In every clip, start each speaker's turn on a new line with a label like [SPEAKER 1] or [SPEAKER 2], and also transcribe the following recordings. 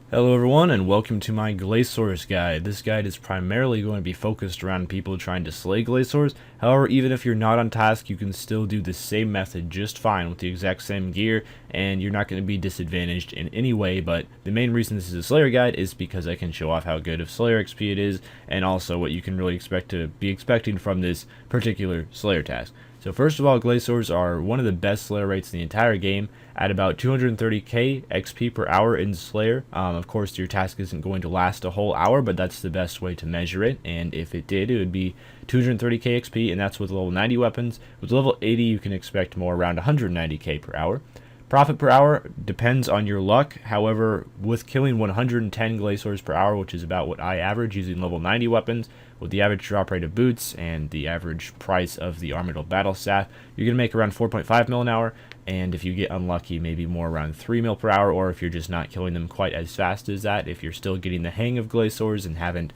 [SPEAKER 1] Hello everyone and welcome to my Glacors guide. This guide is primarily going to be focused around people trying to slay Glacors. However, even if you're not on task, you can still do the same method just fine with the exact same gear, and you're not going to be disadvantaged in any way. But the main reason this is a Slayer guide is because I can show off how good of Slayer XP it is, and also what you can really expecting from this particular Slayer task. So first of all, Glacors are one of the best Slayer rates in the entire game at about 230k XP per hour in Slayer. Of course, your task isn't going to last a whole hour, but that's the best way to measure it. And if it did, it would be 230k XP, and that's with level 90 weapons. With level 80, you can expect more around 190k per hour. Profit per hour depends on your luck. However, with killing 110 Glacors per hour, which is about what I average using level 90 weapons, with the average drop rate of boots and the average price of the Armadyl Battle Staff, you're going to make around 4.5 mil an hour, and if you get unlucky, maybe more around 3 mil per hour, or if you're just not killing them quite as fast as that, if you're still getting the hang of Glacors and haven't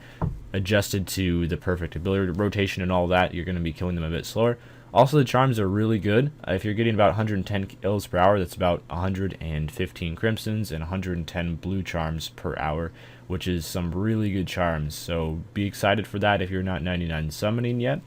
[SPEAKER 1] adjusted to the perfect ability rotation and all that, you're going to be killing them a bit slower. Also, the charms are really good. If you're getting about 110 kills per hour, that's about 115 crimsons and 110 blue charms per hour, which is some really good charms. So be excited for that if you're not 99 summoning yet.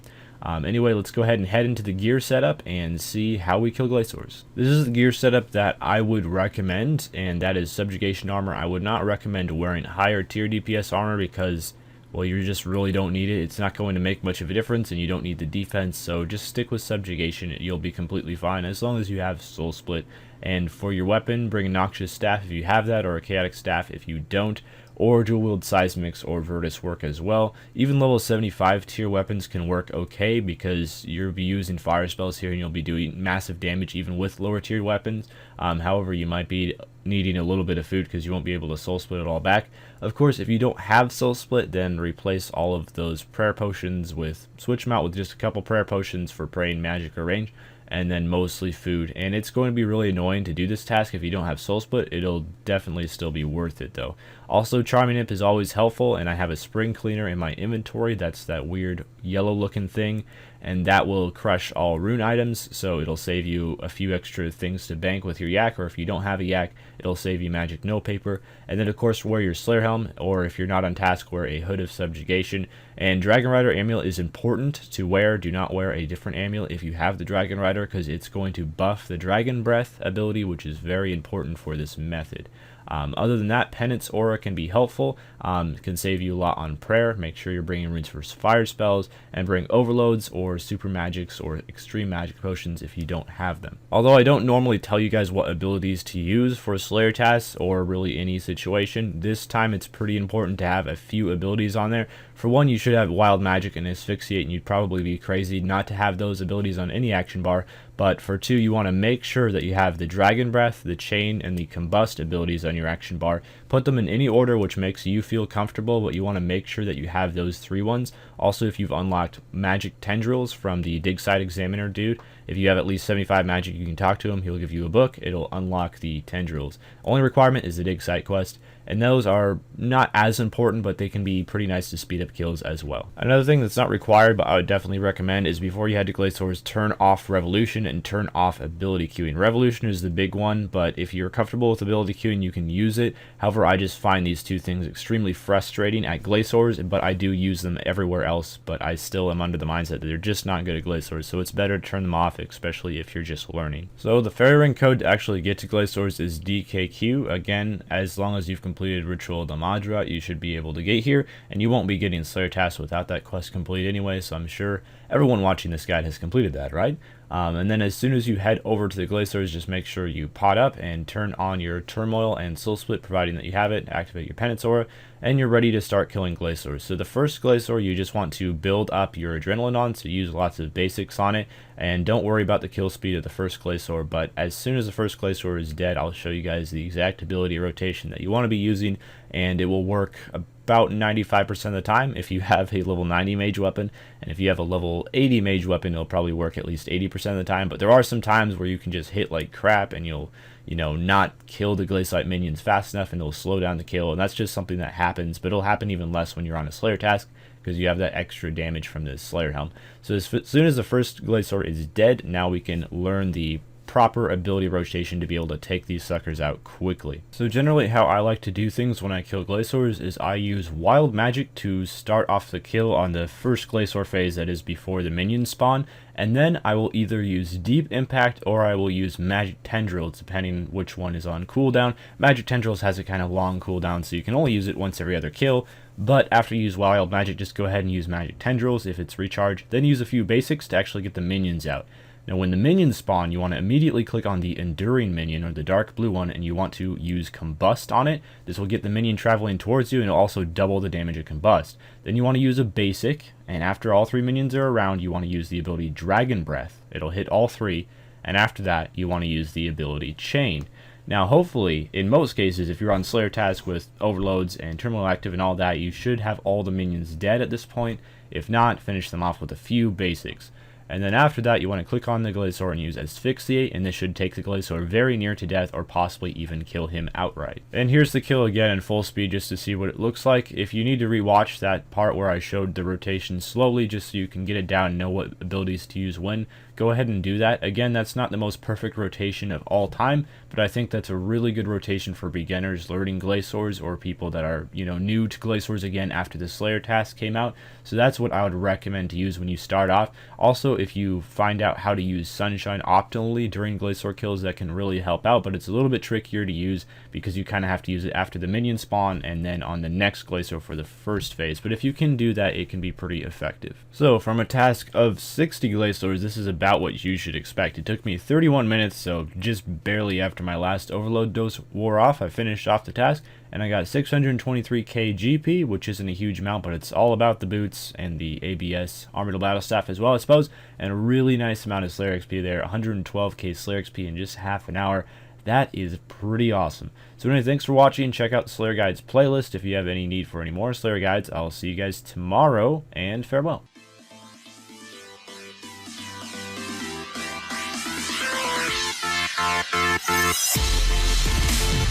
[SPEAKER 1] Anyway, let's go ahead and head into the gear setup and see how we kill Glacors. This is the gear setup that I would recommend, and that is subjugation armor. I would not recommend wearing higher tier DPS armor because, well, you just really don't need it. It's not going to make much of a difference, and you don't need the defense, so just stick with subjugation. You'll be completely fine as long as you have soul split. And for your weapon, bring a noxious staff if you have that, or a chaotic staff if you don't, or dual wield seismics or Virtus work as well. Even level 75 tier weapons can work okay because you'll be using fire spells here and you'll be doing massive damage even with lower tier weapons. However, you might be needing a little bit of food because you won't be able to soul split it all back. Of course, if you don't have soul split, then replace all of those prayer potions with, switch them out with just a couple prayer potions for praying, magic, or range, and then mostly food. And it's going to be really annoying to do this task if you don't have soul split. It'll definitely still be worth it though. Also, charming imp is always helpful, and I have a spring cleaner in my inventory. That's that weird yellow looking thing, and that will crush all rune items, so it'll save you a few extra things to bank with your yak, or if you don't have a yak, it'll save you magic no paper. And then of course wear your Slayer helm, or if you're not on task, wear a hood of subjugation. And Dragon Rider amulet is important to wear. Do not wear a different amulet if you have the Dragon Rider, because it's going to buff the Dragon Breath ability, which is very important for this method. Other than that, Penance Aura can be helpful, can save you a lot on prayer. Make sure you're bringing runes for fire spells, and bring overloads or super magics or extreme magic potions if you don't have them. Although I don't normally tell you guys what abilities to use for Slayer tasks or really any situation, this time it's pretty important to have a few abilities on there. For one, you should have Wild Magic and Asphyxiate, and you'd probably be crazy not to have those abilities on any action bar. But for two, you want to make sure that you have the Dragon Breath, the Chain, and the Combust abilities on your action bar. Put them in any order which makes you feel comfortable, but you want to make sure that you have those three ones. Also, if you've unlocked Magic Tendrils from the Dig Site Examiner dude, if you have at least 75 magic, you can talk to him. He'll give you a book. It'll unlock the Tendrils. Only requirement is the Dig Site quest, and those are not as important, but they can be pretty nice to speed up kills as well. Another thing that's not required, but I would definitely recommend, is before you head to Glacors, turn off Revolution and turn off ability queuing. Revolution is the big one, but if you're comfortable with ability queuing, you can use it. However, I just find these two things extremely frustrating at Glacors, but I do use them everywhere else, but I still am under the mindset that they're just not good at Glacors, so it's better to turn them off, especially if you're just learning. So the fairy ring code to actually get to Glacors is DKQ. Again, as long as you've completed Ritual de Madra, you should be able to get here, and you won't be getting Slayer tasks without that quest complete anyway, so I'm sure everyone watching this guide has completed that, right? And then as soon as you head over to the Glacors, just make sure you pot up and turn on your Turmoil and Soul Split, providing that you have it, activate your Penance Aura, and you're ready to start killing Glacors. So the first Glacor you just want to build up your adrenaline on, so use lots of basics on it, and don't worry about the kill speed of the first Glacor, but as soon as the first Glacor is dead, I'll show you guys the exact ability rotation that you want to be using, and it will work about 95% of the time if you have a level 90 mage weapon, and if you have a level 80 mage weapon, it'll probably work at least 80% of the time. But there are some times where you can just hit like crap and you'll, not kill the Glacite minions fast enough, and it'll slow down the kill, and that's just something that happens, but it'll happen even less when you're on a Slayer task because you have that extra damage from the Slayer helm. So as soon as the first Glacor is dead, now we can learn the proper ability rotation to be able to take these suckers out quickly. So generally how I like to do things when I kill Glacors is I use Wild Magic to start off the kill on the first Glacor phase, that is before the minions spawn, and then I will either use Deep Impact or I will use Magic Tendrils, depending which one is on cooldown. Magic Tendrils has a kind of long cooldown, so you can only use it once every other kill, but after you use Wild Magic, just go ahead and use Magic Tendrils if it's recharged, then use a few basics to actually get the minions out. Now when the minions spawn, you want to immediately click on the Enduring minion, or the dark blue one, and you want to use Combust on it. This will get the minion traveling towards you, and it'll also double the damage of Combust. Then you want to use a basic, and after all 3 minions are around, you want to use the ability Dragon Breath. It'll hit all 3, and after that, you want to use the ability Chain. Now hopefully, in most cases, if you're on Slayer task with overloads and terminal active and all that, you should have all the minions dead at this point. If not, finish them off with a few basics. And then after that, you want to click on the Glacor and use Asphyxiate, and this should take the Glacor very near to death, or possibly even kill him outright. And here's the kill again in full speed just to see what it looks like. If you need to rewatch that part where I showed the rotation slowly just so you can get it down and know what abilities to use when, go ahead and do that. Again, that's not the most perfect rotation of all time, but I think that's a really good rotation for beginners learning Glacors, or people that are, new to Glacors again after the Slayer task came out. So that's what I would recommend to use when you start off. Also, if you find out how to use Sunshine optimally during Glacor kills, that can really help out, but it's a little bit trickier to use because you kind of have to use it after the minion spawn and then on the next Glacor for the first phase. But if you can do that, it can be pretty effective. So from a task of 60 Glacors, this is about what you should expect. It took me 31 minutes, so just barely after my last overload dose wore off, I finished off the task, and I got 623k GP, which isn't a huge amount, but it's all about the boots and the ABS Armored Battle Staff as well, I suppose, and a really nice amount of Slayer XP there, 112k Slayer XP in just half an hour. That is pretty awesome. So anyway, thanks for watching. Check out the Slayer Guides playlist if you have any need for any more Slayer Guides. I'll see you guys tomorrow, and farewell.
[SPEAKER 2] We'll be right back.